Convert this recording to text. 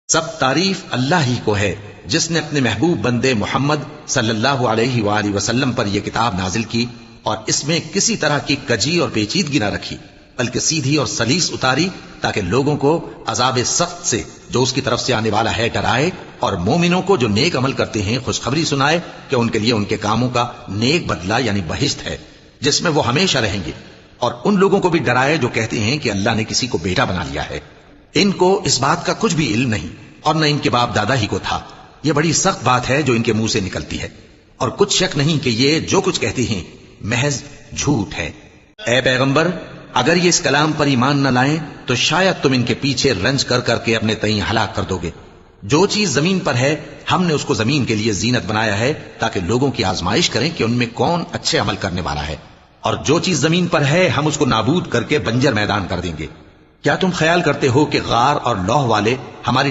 سب تعریف اللہ ہی کو ہے جس نے اپنے محبوب بندے محمد صلی اللہ علیہ وآلہ وسلم پر یہ کتاب نازل کی اور اس میں کسی طرح کی کجی اور پیچیدگی نہ رکھی، بلکہ سیدھی اور سلیس اتاری تاکہ لوگوں کو عذاب سخت سے جو اس کی طرف سے آنے والا ہے ڈرائے، اور مومنوں کو جو نیک عمل کرتے ہیں خوشخبری سنائے کہ ان کے لیے ان کے کاموں کا نیک بدلہ یعنی بہشت ہے جس میں وہ ہمیشہ رہیں گے، اور ان لوگوں کو بھی ڈرائے جو کہتے ہیں کہ اللہ نے کسی کو بیٹا بنا لیا ہے۔ ان کو اس بات کا کچھ بھی علم نہیں اور نہ ان کے باپ دادا ہی کو تھا۔ یہ بڑی سخت بات ہے جو ان کے منہ سے نکلتی ہے، اور کچھ شک نہیں کہ یہ جو کچھ کہتے ہیں محض جھوٹ ہے۔ اے پیغمبر، اگر یہ اس کلام پر ایمان نہ لائیں تو شاید تم ان کے پیچھے رنج کر کر کے اپنے تئیں ہلاک کر دو گے۔ جو چیز زمین پر ہے ہم نے اس کو زمین کے لیے زینت بنایا ہے تاکہ لوگوں کی آزمائش کریں کہ ان میں کون اچھے عمل کرنے والا ہے، اور جو چیز زمین پر ہے ہم اس کو نابود کر کے بنجر میدان کر دیں گے۔ کیا تم خیال کرتے ہو کہ غار اور لوح والے ہماری